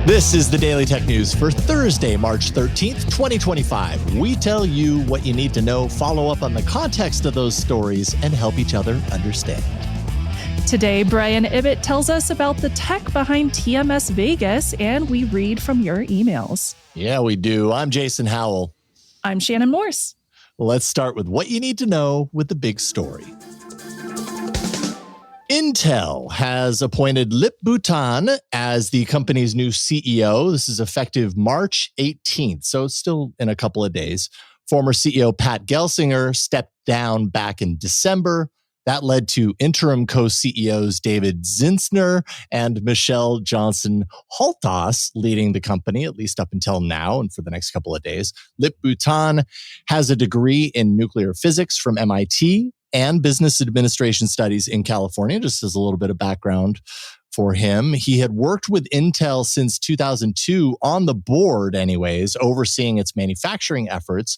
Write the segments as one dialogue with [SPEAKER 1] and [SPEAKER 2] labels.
[SPEAKER 1] This is the Daily Tech News for Thursday, March 13th, 2025. We tell you what you need to know, follow up on the context of those stories, and help each other understand.
[SPEAKER 2] Today, Brian Ibbott tells us about the tech behind TMS Vegas, and we read from your emails.
[SPEAKER 1] Yeah, we do. I'm Jason Howell.
[SPEAKER 2] I'm Shannon Morse.
[SPEAKER 1] Well, let's start with what you need to know with the big story. Intel has appointed Lip Bhutan as the company's new CEO. This is effective March 18th, so it's still in a couple of days. Former CEO Pat Gelsinger stepped down back in December. That led to interim co-CEOs David Zinsner and Michelle Johnson-Holtas leading the company, at least up until now and for the next couple of days. Lip Bhutan has a degree in nuclear physics from MIT and business administration studies in California, just as a little bit of background for him. He had worked with Intel since 2002 on the board anyways, overseeing its manufacturing efforts,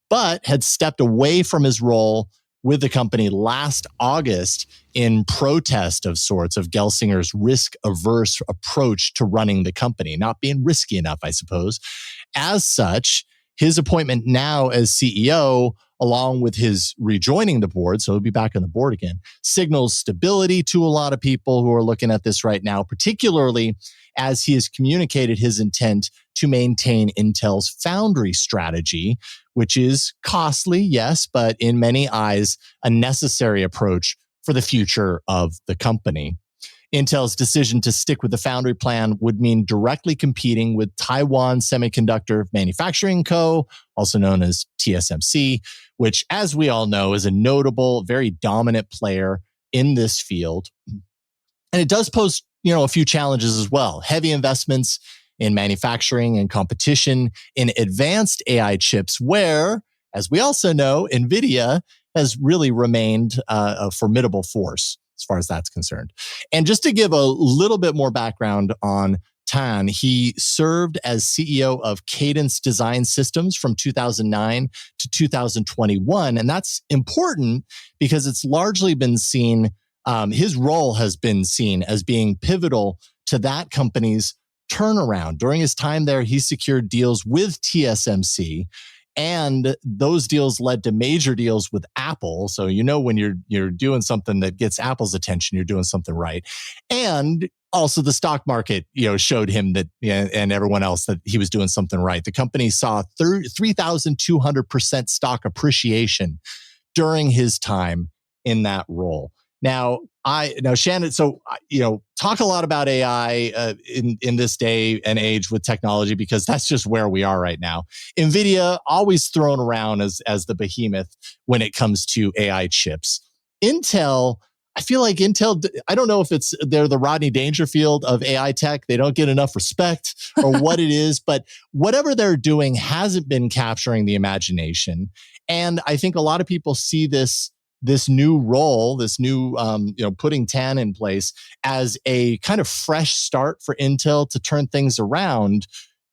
[SPEAKER 1] but had stepped away from his role with the company last August in protest of sorts of Gelsinger's risk-averse approach to running the company, not being risky enough, I suppose. As such, his appointment now as CEO, along with his rejoining the board, so he'll be back on the board again, signals stability to a lot of people who are looking at this right now, particularly as he has communicated his intent to maintain Intel's foundry strategy, which is costly, yes, but in many eyes, a necessary approach for the future of the company. Intel's decision to stick with the foundry plan would mean directly competing with Taiwan Semiconductor Manufacturing Co., also known as TSMC, which, as we all know, is a notable, very dominant player in this field. And it does pose, a few challenges as well. Heavy investments in manufacturing and competition in advanced AI chips, where, as we also know, NVIDIA has really remained a formidable force as far as that's concerned. And just to give a little bit more background on Tan, he served as CEO of Cadence Design Systems from 2009 to 2021. And that's important because it's largely been seen, his role has been seen as being pivotal to that company's turnaround. During his time there, he secured deals with TSMC, and those deals led to major deals with Apple. So when you're doing something that gets Apple's attention, you're doing something right. And also the stock market, showed him that, and everyone else, that he was doing something right. The company saw 3,200% stock appreciation during his time in that role. Now, Shannon, so, talk a lot about AI in this day and age with technology, because that's just where we are right now. NVIDIA, always thrown around as the behemoth when it comes to AI chips. Intel, I feel like Intel, I don't know if they're the Rodney Dangerfield of AI tech. They don't get enough respect or what it is, but whatever they're doing hasn't been capturing the imagination. And I think a lot of people see this new role, this new, putting Tan in place as a kind of fresh start for Intel to turn things around.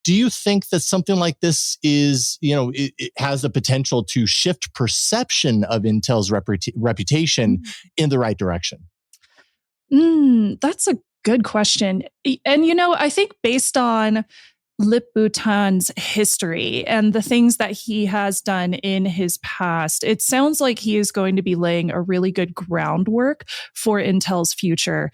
[SPEAKER 1] Do you think that something like this is, it has the potential to shift perception of Intel's reputation in the right direction?
[SPEAKER 2] That's a good question. And, I think based on Lip Bhutan's history and the things that he has done in his past, it sounds like he is going to be laying a really good groundwork for Intel's future,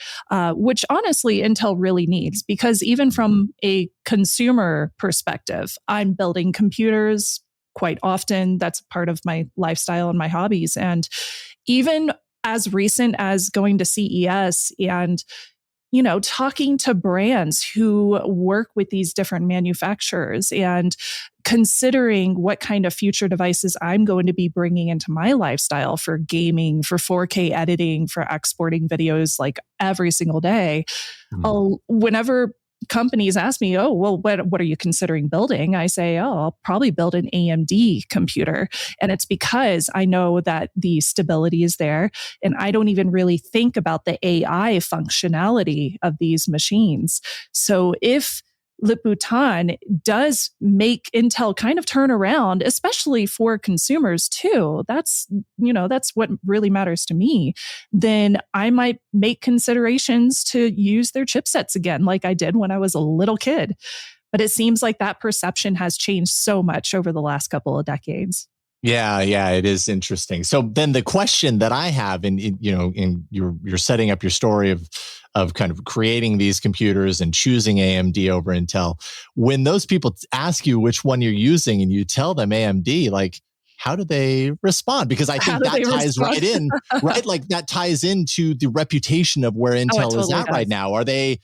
[SPEAKER 2] which honestly Intel really needs, because even from a consumer perspective, I'm building computers quite often. That's part of my lifestyle and my hobbies. And even as recent as going to CES and talking to brands who work with these different manufacturers and considering what kind of future devices I'm going to be bringing into my lifestyle for gaming, for 4K editing, for exporting videos like every single day. Whenever companies ask me, what are you considering building? I say, I'll probably build an AMD computer. And it's because I know that the stability is there. And I don't even really think about the AI functionality of these machines. So if Lip-Bhutan does make Intel kind of turn around, especially for consumers too. That's what really matters to me. Then I might make considerations to use their chipsets again, like I did when I was a little kid. But it seems like that perception has changed so much over the last couple of decades.
[SPEAKER 1] Yeah, it is interesting. So then the question that I have, you're setting up your story of kind of creating these computers and choosing AMD over Intel. When those people ask you which one you're using and you tell them AMD, like, how do they respond? Because I think that ties right in, right? Like that ties into the reputation of where Intel is at right now. Are they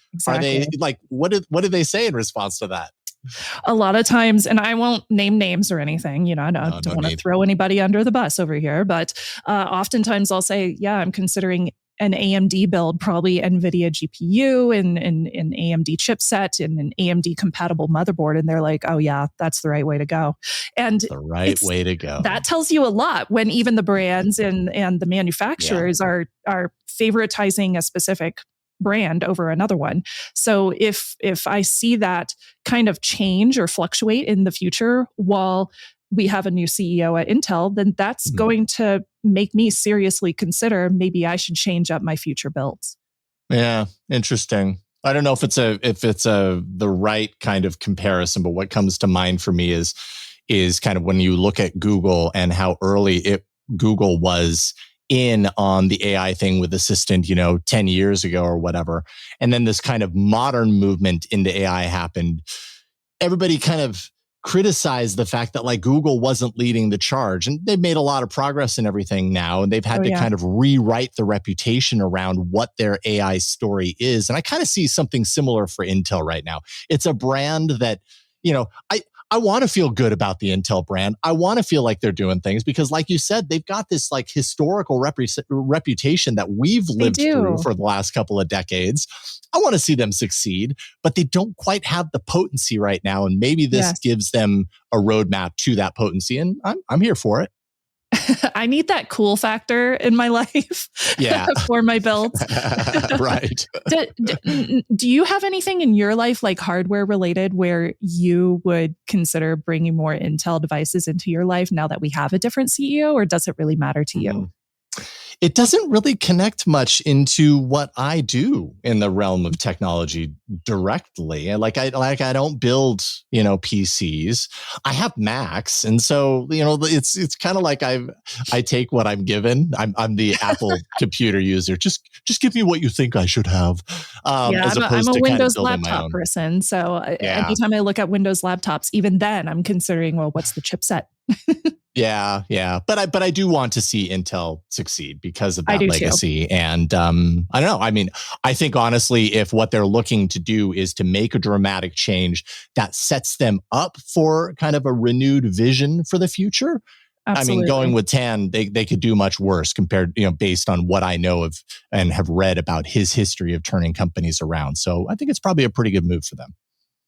[SPEAKER 1] like, what do they say in response to that?
[SPEAKER 2] A lot of times, and I won't name names or anything, I don't want to throw anybody under the bus over here, but oftentimes I'll say, yeah, I'm considering an AMD build, probably NVIDIA GPU and an AMD chipset and an AMD compatible motherboard. And they're like, oh yeah, that's the right way to go. And
[SPEAKER 1] the right way to go.
[SPEAKER 2] That tells you a lot when even the brands and the manufacturers are favoritizing a specific brand over another one. So if I see that kind of change or fluctuate in the future while we have a new CEO at Intel, then that's going to make me seriously consider maybe I should change up my future builds.
[SPEAKER 1] Yeah, interesting. I don't know if it's the right kind of comparison, but what comes to mind for me is kind of when you look at Google and how early Google was in on the AI thing with Assistant, 10 years ago or whatever. And then this kind of modern movement into AI happened. Everybody kind of criticized the fact that like Google wasn't leading the charge, and they've made a lot of progress in everything now. And they've had to kind of rewrite the reputation around what their AI story is. And I kind of see something similar for Intel right now. It's a brand that, I want to feel good about the Intel brand. I want to feel like they're doing things because, like you said, they've got this like historical reputation that we've lived through for the last couple of decades. I want to see them succeed, but they don't quite have the potency right now. And maybe this gives them a roadmap to that potency. And I'm here for it.
[SPEAKER 2] I need that cool factor in my life for my builds.
[SPEAKER 1] Right.
[SPEAKER 2] Do you have anything in your life like hardware related where you would consider bringing more Intel devices into your life now that we have a different CEO, or does it really matter to you?
[SPEAKER 1] It doesn't really connect much into what I do in the realm of technology directly. And I don't build, PCs. I have Macs. And so, it's kind of like I take what I'm given. I'm the Apple computer user. Just give me what you think I should have. As opposed
[SPEAKER 2] I'm a
[SPEAKER 1] to
[SPEAKER 2] Windows
[SPEAKER 1] kind of
[SPEAKER 2] laptop person. So anytime I look at Windows laptops, even then I'm considering, well, what's the chipset?
[SPEAKER 1] Yeah. But I do want to see Intel succeed because of that legacy.
[SPEAKER 2] Too.
[SPEAKER 1] And I don't know. I mean, I think honestly, if what they're looking to do is to make a dramatic change that sets them up for kind of a renewed vision for the future.
[SPEAKER 2] Absolutely.
[SPEAKER 1] I mean, going with Tan, they could do much worse compared, based on what I know of and have read about his history of turning companies around. So I think it's probably a pretty good move for them.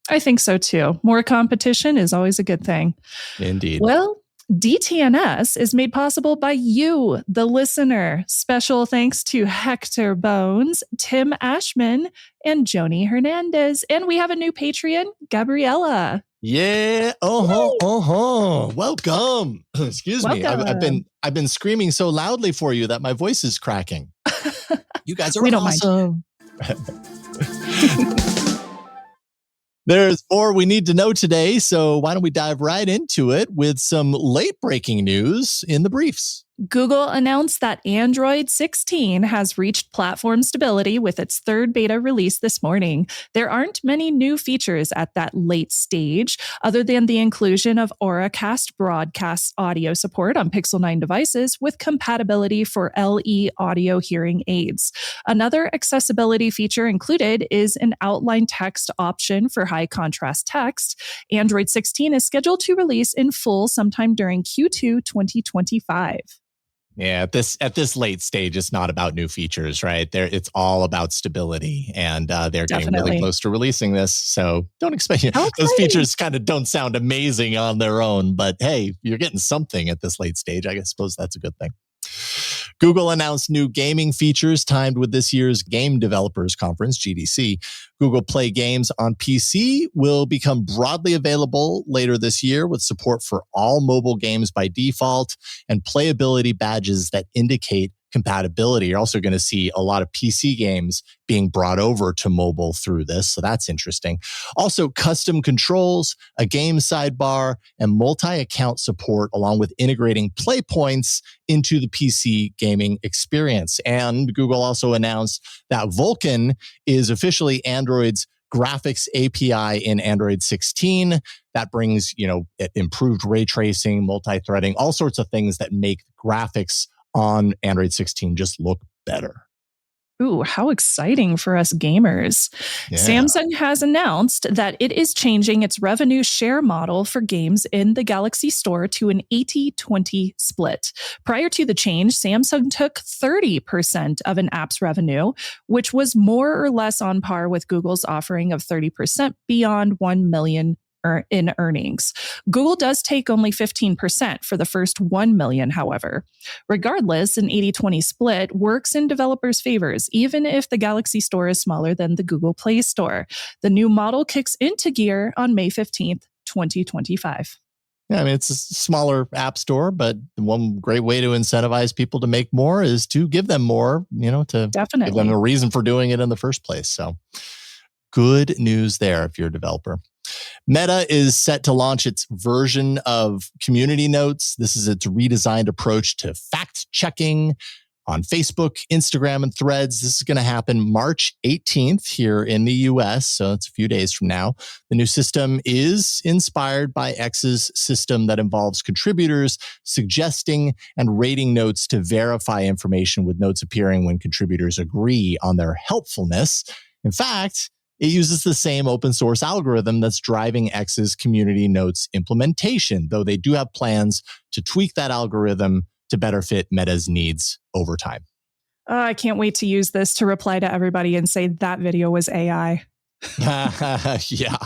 [SPEAKER 2] I think so too. More competition is always a good thing.
[SPEAKER 1] Indeed.
[SPEAKER 2] Well, DTNS is made possible by you, the listener. Special thanks to Hector Bones, Tim Ashman, and Joni Hernandez. And we have a new Patreon, Gabriella.
[SPEAKER 1] Yeah. Welcome. Excuse me. I've been screaming so loudly for you that my voice is cracking. You guys are awesome. There's more we need to know today, so why don't we dive right into it with some late-breaking news in the briefs.
[SPEAKER 2] Google announced that Android 16 has reached platform stability with its third beta release this morning. There aren't many new features at that late stage, other than the inclusion of Auracast broadcast audio support on Pixel 9 devices with compatibility for LE audio hearing aids. Another accessibility feature included is an outline text option for high contrast text. Android 16 is scheduled to release in full sometime during Q2 2025.
[SPEAKER 1] Yeah, at this late stage, it's not about new features, right? It's all about stability, and they're getting really close to releasing this. So don't expect those features kind of don't sound amazing on their own, but hey, you're getting something at this late stage. I suppose that's a good thing. Google announced new gaming features timed with this year's Game Developers Conference, GDC. Google Play games on PC will become broadly available later this year with support for all mobile games by default and playability badges that indicate compatibility. You're also going to see a lot of PC games being brought over to mobile through this, so that's interesting. Also, custom controls, a game sidebar, and multi-account support, along with integrating play points into the PC gaming experience. And Google also announced that Vulkan is officially Android's graphics API in Android 16. That brings, improved ray tracing, multi-threading, all sorts of things that make graphics on Android 16 just look better.
[SPEAKER 2] Ooh, how exciting for us gamers. Yeah. Samsung has announced that it is changing its revenue share model for games in the Galaxy Store to an 80-20 split. Prior to the change, Samsung took 30% of an app's revenue, which was more or less on par with Google's offering of 30% beyond 1 million in earnings. Google does take only 15% for the first 1 million, however. Regardless, an 80-20 split works in developers' favors, even if the Galaxy Store is smaller than the Google Play Store. The new model kicks into gear on May 15th, 2025.
[SPEAKER 1] Yeah, I mean, it's a smaller app store, but one great way to incentivize people to make more is to give them more, to
[SPEAKER 2] Definitely
[SPEAKER 1] give them a reason for doing it in the first place. So good news there if you're a developer. Meta is set to launch its version of Community Notes. This is its redesigned approach to fact-checking on Facebook, Instagram, and Threads. This is going to happen March 18th here in the US, so it's a few days from now. The new system is inspired by X's system that involves contributors suggesting and rating notes to verify information, with notes appearing when contributors agree on their helpfulness. In fact, it uses the same open source algorithm that's driving X's Community Notes implementation, though they do have plans to tweak that algorithm to better fit Meta's needs over time.
[SPEAKER 2] I can't wait to use this to reply to everybody and say that video was AI.
[SPEAKER 1] Yeah.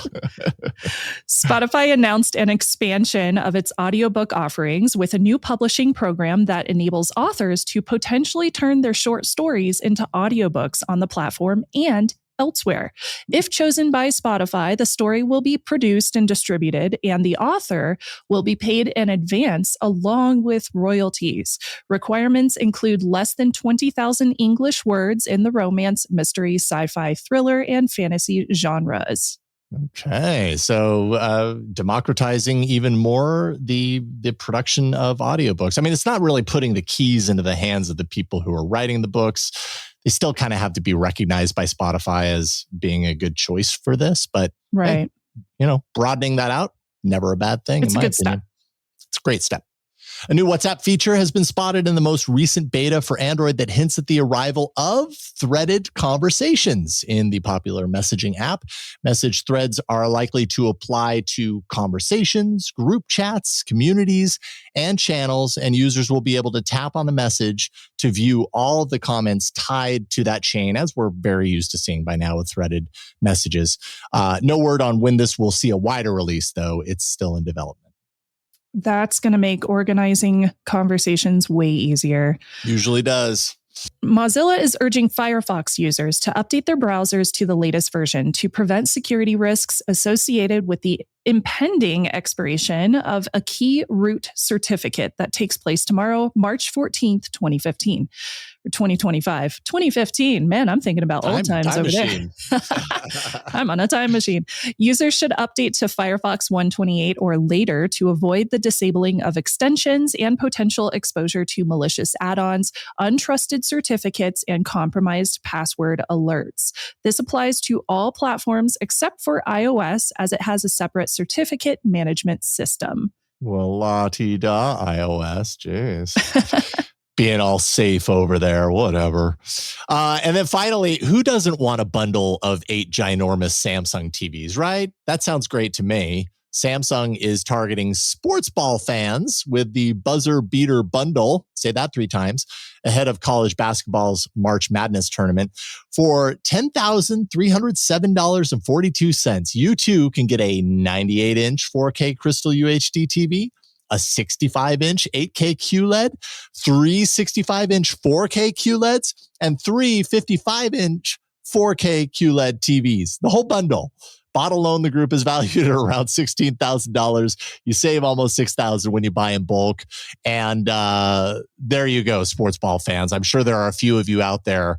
[SPEAKER 2] Spotify announced an expansion of its audiobook offerings with a new publishing program that enables authors to potentially turn their short stories into audiobooks on the platform and elsewhere. If chosen by Spotify, the story will be produced and distributed, and the author will be paid in advance along with royalties. Requirements include less than 20,000 English words in the romance, mystery, sci-fi, thriller, and fantasy genres.
[SPEAKER 1] Okay, so democratizing even more the production of audiobooks. I mean, it's not really putting the keys into the hands of the people who are writing the books. They still kind of have to be recognized by Spotify as being a good choice for this, but
[SPEAKER 2] right,
[SPEAKER 1] broadening that out, never a bad thing.
[SPEAKER 2] It's a good step.
[SPEAKER 1] It's a great step. A new WhatsApp feature has been spotted in the most recent beta for Android that hints at the arrival of threaded conversations in the popular messaging app. Message threads are likely to apply to conversations, group chats, communities, and channels, and users will be able to tap on the message to view all of the comments tied to that chain, as we're very used to seeing by now with threaded messages. No word on when this will see a wider release, though. It's still in development.
[SPEAKER 2] That's going to make organizing conversations way easier.
[SPEAKER 1] Usually does.
[SPEAKER 2] Mozilla is urging Firefox users to update their browsers to the latest version to prevent security risks associated with the impending expiration of a key root certificate that takes place tomorrow, March 14th, 2015. Or 2025. 2015. Man, I'm thinking about old times over there. I'm on a time machine. Users should update to Firefox 128 or later to avoid the disabling of extensions and potential exposure to malicious add-ons, untrusted certificates, and compromised password alerts. This applies to all platforms except for iOS, as it has a separate certificate management system.
[SPEAKER 1] Well, la-ti-da, iOS. Jeez. Being all safe over there, whatever. And then finally, who doesn't want a bundle of 8 ginormous Samsung TVs, right? That sounds great to me. Samsung is targeting sports ball fans with the Buzzer Beater Bundle, say that 3 times, ahead of college basketball's March Madness tournament. For $10,307.42, you too can get a 98-inch 4K Crystal UHD TV, a 65-inch 8K QLED, 3 65-inch 4K QLEDs, and 3 55-inch 4K QLED TVs. The whole bundle. Bought alone, the group is valued at around $16,000. You save almost $6,000 when you buy in bulk. And there you go, sports ball fans. I'm sure there are a few of you out there.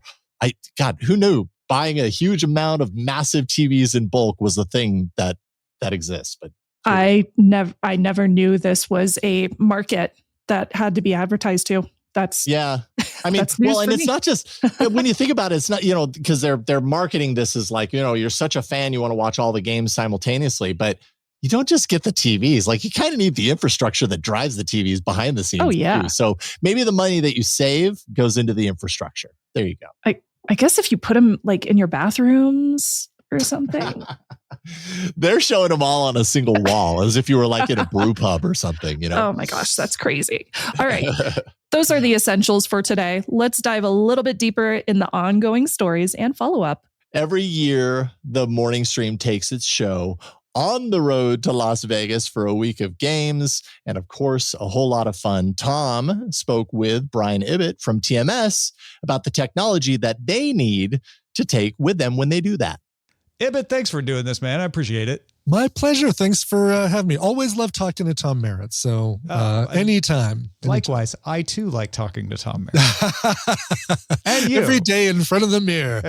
[SPEAKER 1] God, who knew buying a huge amount of massive TVs in bulk was the thing that exists? But
[SPEAKER 2] I never knew this was a market that had to be advertised to.
[SPEAKER 1] Yeah. I mean, well, and it's not just when you think about it, it's not, because they're marketing this as like, you're such a fan, you want to watch all the games simultaneously, but you don't just get the TVs. Like, you kind of need the infrastructure that drives the TVs behind the scenes.
[SPEAKER 2] Oh, yeah.
[SPEAKER 1] Too. So maybe the money that you save goes into the infrastructure. There you go.
[SPEAKER 2] I guess if you put them like in your bathrooms or something.
[SPEAKER 1] They're showing them all on a single wall as if you were like in a brew pub or something,
[SPEAKER 2] Oh my gosh, that's crazy. All right. Those are the essentials for today. Let's dive a little bit deeper in the ongoing stories and follow up.
[SPEAKER 1] Every year, the morning stream takes its show on the road to Las Vegas for a week of games and, of course, a whole lot of fun. Tom spoke with Brian Ibbott from TMS about the technology that they need to take with them when they do that.
[SPEAKER 3] Ibbott, thanks for doing this, man. I appreciate it.
[SPEAKER 4] My pleasure. Thanks for having me. Always love talking to Tom Merritt. So anytime.
[SPEAKER 3] Likewise, I too like talking to Tom Merritt. And you.
[SPEAKER 4] Every day in front of the mirror.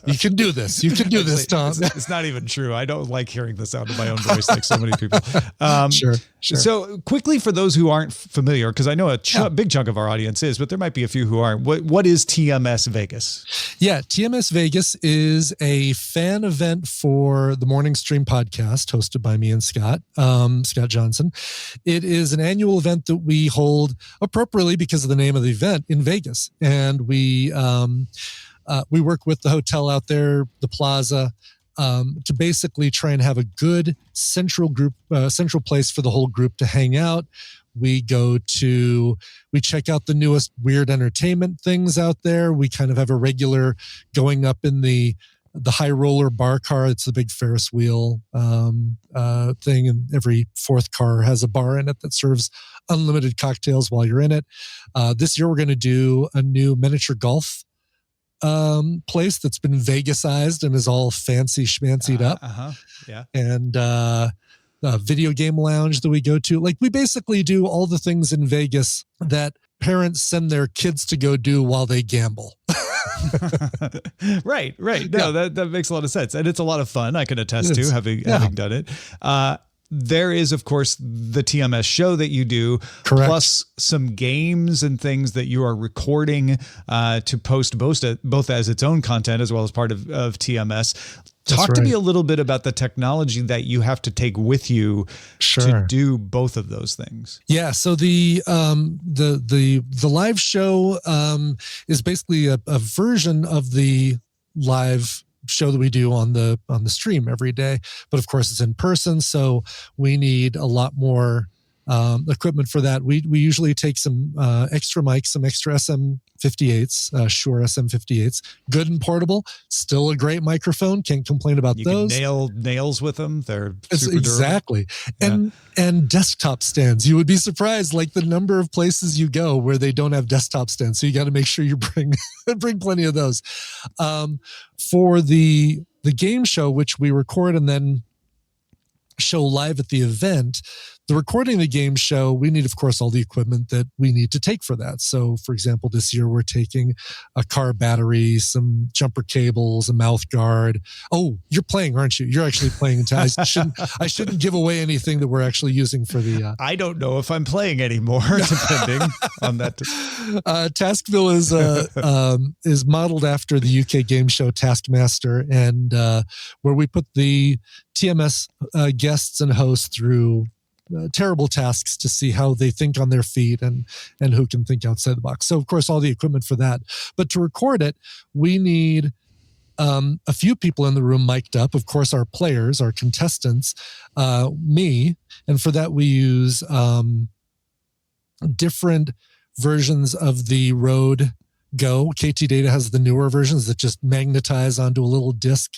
[SPEAKER 4] You can do this. You can do this, Tom.
[SPEAKER 3] It's not even true. I don't like hearing the sound of my own voice like so many people.
[SPEAKER 4] Sure.
[SPEAKER 3] So quickly, for those who aren't familiar, because I know a big chunk of our audience is, but there might be a few who aren't. What is TMS Vegas?
[SPEAKER 4] Yeah, TMS Vegas is a fan event for the Morning Stream podcast hosted by me and Scott Johnson. It is an annual event that we hold appropriately because of the name of the event in Vegas. And we work with the hotel out there, the Plaza, to basically try and have a good central place for the whole group to hang out. We check out the newest weird entertainment things out there. We kind of have a regular going up in the high roller bar car. It's the big Ferris wheel thing, and every fourth car has a bar in it that serves unlimited cocktails while you're in it. This year we're going to do a new miniature golf place that's been Vegasized and is all fancy schmancyed up.
[SPEAKER 3] Yeah.
[SPEAKER 4] And a video game lounge that we go to. Like, we basically do all the things in Vegas that parents send their kids to go do while they gamble.
[SPEAKER 3] Right. No, that makes a lot of sense. And it's a lot of fun. I can attest to having done it. There is, of course, the TMS show that you do,
[SPEAKER 4] Correct.
[SPEAKER 3] Plus some games and things that you are recording to post both as its own content as well as part of TMS. Talk to me a little bit about the technology that you have to take with you to do both of those things.
[SPEAKER 4] Yeah. So the live show is basically a version of the live show that we do on the stream every day, but of course it's in person, so we need a lot more equipment for that. We usually take some extra mics, some extra SM58s, Shure SM58s, good and portable. Still a great microphone. Can't complain about those.
[SPEAKER 3] You can nails with them. They're super
[SPEAKER 4] exactly. And desktop stands. You would be surprised, like the number of places you go where they don't have desktop stands. So you got to make sure you bring plenty of those. For the game show, which we record and then show live at the event, the recording of the game show, we need, of course, all the equipment that we need to take for that. So, for example, this year we're taking a car battery, some jumper cables, a mouth guard. Oh, you're playing, aren't you? You're actually playing. I shouldn't give away anything that we're actually using for the...
[SPEAKER 3] I don't know if I'm playing anymore, depending on that.
[SPEAKER 4] Taskville is modeled after the UK game show Taskmaster, and where we put the TMS guests and hosts through terrible tasks to see how they think on their feet and who can think outside the box. So, of course, all the equipment for that. But to record it, we need a few people in the room mic'd up. Of course, our players, our contestants, me. And for that, we use different versions of the Rode go. KT Data has the newer versions that just magnetize onto a little disc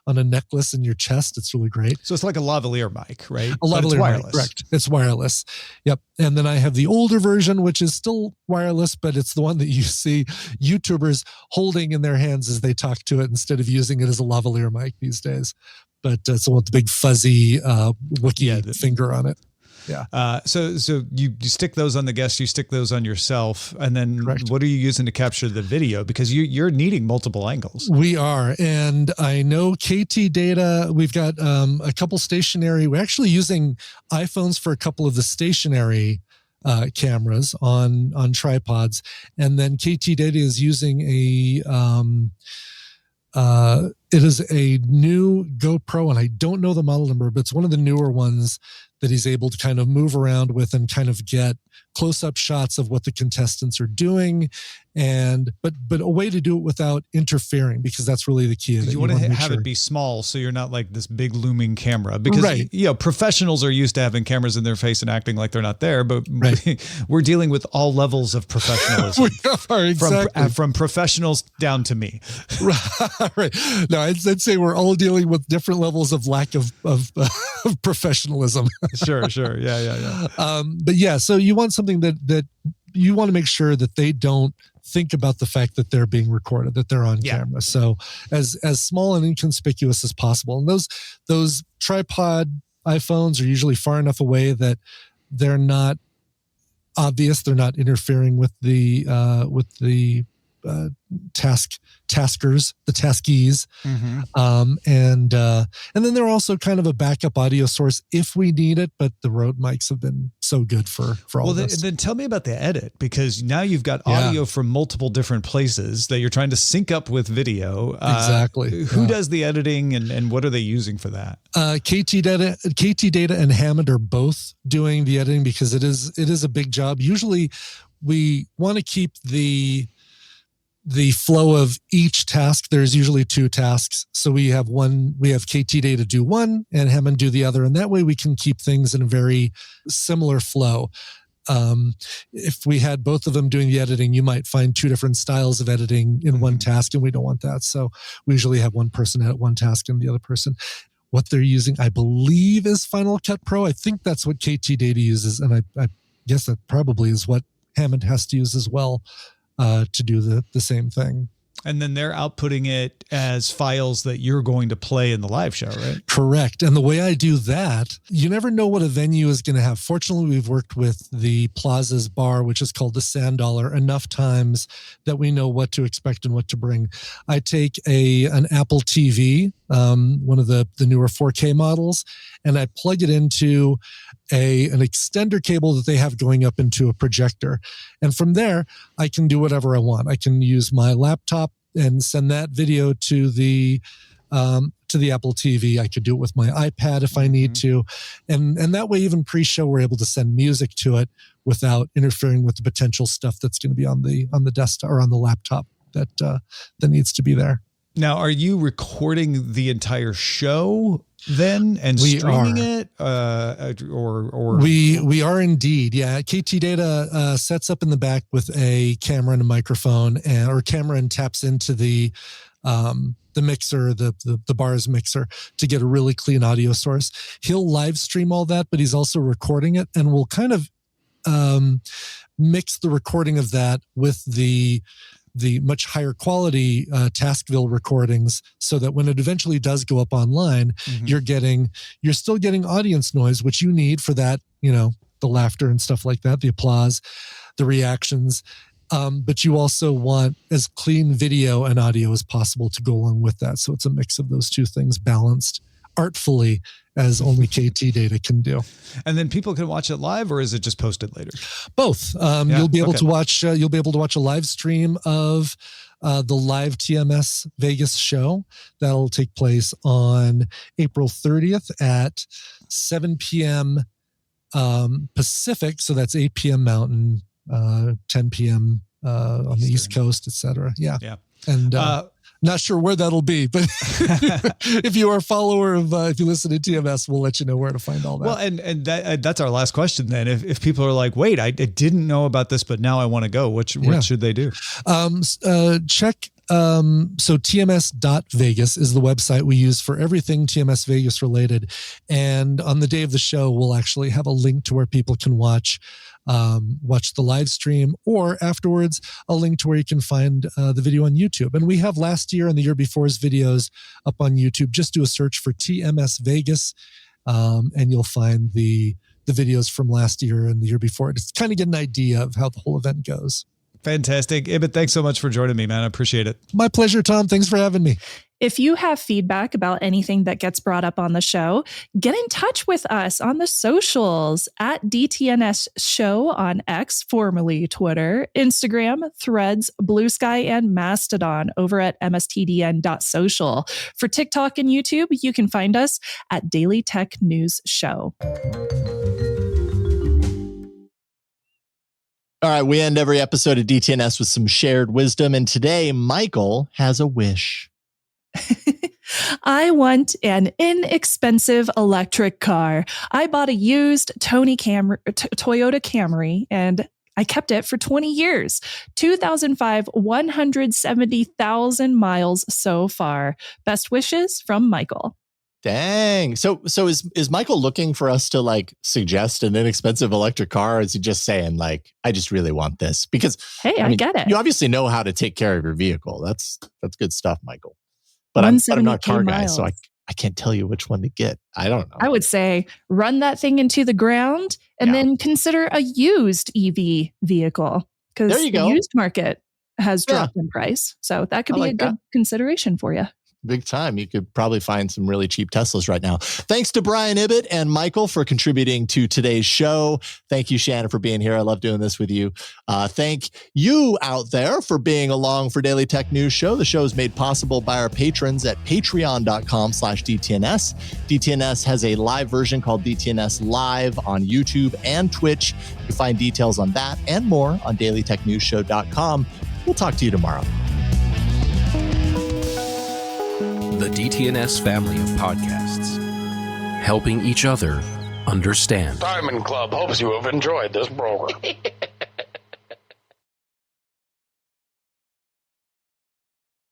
[SPEAKER 4] on a necklace in your chest. It's really great.
[SPEAKER 3] So it's like a lavalier mic, right?
[SPEAKER 4] A lavalier mic, correct. It's wireless. Yep. And then I have the older version, which is still wireless, but it's the one that you see YouTubers holding in their hands as they talk to it instead of using it as a lavalier mic these days. But it's the one with the big fuzzy Wookiee finger on it. Yeah.
[SPEAKER 3] So you stick those on the guest, you stick those on yourself, and then Correct. What are you using to capture the video? Because you're needing multiple angles.
[SPEAKER 4] We are, and I know KT Data. We've got a couple stationary. We're actually using iPhones for a couple of the stationary cameras on tripods, and then KT Data is using it is a new GoPro, and I don't know the model number, but it's one of the newer ones that he's able to kind of move around with and kind of get close-up shots of what the contestants are doing, but a way to do it without interfering, because that's really the key.
[SPEAKER 3] You want to have it be small, so you're not like this big looming camera. Because professionals are used to having cameras in their face and acting like they're not there, but we're dealing with all levels of professionalism.
[SPEAKER 4] We are, exactly.
[SPEAKER 3] From professionals down to me.
[SPEAKER 4] Right. No, I'd say we're all dealing with different levels of lack of professionalism.
[SPEAKER 3] Sure. Yeah.
[SPEAKER 4] But yeah, so you want something that you want to make sure that they don't think about the fact that they're being recorded, that they're on camera. So as small and inconspicuous as possible. And those tripod iPhones are usually far enough away that they're not obvious. They're not interfering with the taskers, the taskees. And then they're also kind of a backup audio source if we need it, but the Rode mics have been so good for all this.
[SPEAKER 3] Then tell me about the edit, because now you've got audio from multiple different places that you're trying to sync up with video.
[SPEAKER 4] Exactly.
[SPEAKER 3] Who does the editing, and what are they using for that?
[SPEAKER 4] KT Data and Hammond are both doing the editing, because it is a big job. Usually we want to keep the flow of each task. There's usually two tasks. So we have KT Data do one and Hammond do the other. And that way we can keep things in a very similar flow. If we had both of them doing the editing, you might find two different styles of editing in one task, and we don't want that. So we usually have one person edit one task and the other person. What they're using, I believe, is Final Cut Pro. I think that's what KT Data uses. And I guess that probably is what Hammond has to use as well. To do the same thing.
[SPEAKER 3] And then they're outputting it as files that you're going to play in the live show, right?
[SPEAKER 4] Correct. And the way I do that, you never know what a venue is going to have. Fortunately, we've worked with the Plaza's bar, which is called the Sand Dollar, enough times that we know what to expect and what to bring. I take an Apple TV, one of the newer 4K models, and I plug it into an extender cable that they have going up into a projector. And from there, I can do whatever I want. I can use my laptop and send that video to the Apple TV. I could do it with my iPad if I need to. And that way, even pre-show, we're able to send music to it without interfering with the potential stuff that's going to be on the desktop or on the laptop that needs to be there.
[SPEAKER 3] Now, are you recording the entire show then and streaming it?
[SPEAKER 4] We are indeed. Yeah. KT Data sets up in the back with a camera and a microphone or camera and taps into the mixer, the bar's mixer, to get a really clean audio source. He'll live stream all that, but he's also recording it, and we'll kind of mix the recording of that with the much higher quality Taskville recordings, so that when it eventually does go up online, you're still getting audience noise, which you need for that, the laughter and stuff like that, the applause, the reactions. But you also want as clean video and audio as possible to go along with that. So it's a mix of those two things, balanced artfully, as only KT Data can do.
[SPEAKER 3] And then people can watch it live, or is it just posted later?
[SPEAKER 4] Both. You'll be able to watch. You'll be able to watch a live stream of the live TMS Vegas show. That'll take place on April 30th at 7 p.m. Pacific. So that's 8 p.m. Mountain, 10 p.m. On the East Coast, etc. Yeah.
[SPEAKER 3] Yeah.
[SPEAKER 4] And Not sure where that'll be, but if you are a follower of, if you listen to TMS, we'll let you know where to find all that.
[SPEAKER 3] Well, and that's our last question then. If people are like, wait, I didn't know about this, but now I want to go, what should they do?
[SPEAKER 4] Check. So TMS.Vegas is the website we use for everything TMS Vegas related. And on the day of the show, we'll actually have a link to where people can watch the live stream, or afterwards a link to where you can find the video on YouTube. And we have last year and the year before's videos up on YouTube. Just do a search for TMS Vegas, and you'll find the videos from last year and the year before. Just kind of get an idea of how the whole event goes.
[SPEAKER 3] Fantastic. Ibbott, thanks so much for joining me, man. I appreciate it.
[SPEAKER 4] My pleasure, Tom. Thanks for having me.
[SPEAKER 2] If you have feedback about anything that gets brought up on the show, get in touch with us on the socials at DTNS Show on X, formerly Twitter, Instagram, Threads, Blue Sky, and Mastodon over at mstdn.social. For TikTok and YouTube, you can find us at Daily Tech News Show.
[SPEAKER 1] All right, we end every episode of DTNS with some shared wisdom, and today Michael has a wish.
[SPEAKER 2] I want an inexpensive electric car. I bought a used Toyota Camry, and I kept it for 20 years. 2005, 170,000 miles so far. Best wishes from Michael.
[SPEAKER 1] Dang. So is Michael looking for us to like suggest an inexpensive electric car? Or is he just saying like, I just really want this? Because
[SPEAKER 2] hey, I get it.
[SPEAKER 1] You obviously know how to take care of your vehicle. That's good stuff, Michael. But I'm not a car guy, so I can't tell you which one to get. I don't know.
[SPEAKER 2] I would say run that thing into the ground and then consider a used EV vehicle, because the used market has dropped in price. So that could be a good consideration for you.
[SPEAKER 1] Big time. You could probably find some really cheap Teslas right now. Thanks to Brian Ibbott and Michael for contributing to today's show. Thank you, Shannon, for being here. I love doing this with you. Thank you out there for being along for Daily Tech News Show. The show is made possible by our patrons at patreon.com/DTNS. DTNS has a live version called DTNS Live on YouTube and Twitch. You can find details on that and more on dailytechnewsshow.com. We'll talk to you tomorrow.
[SPEAKER 5] The DTNS family of podcasts, helping each other understand.
[SPEAKER 6] Diamond Club hopes you have enjoyed this program.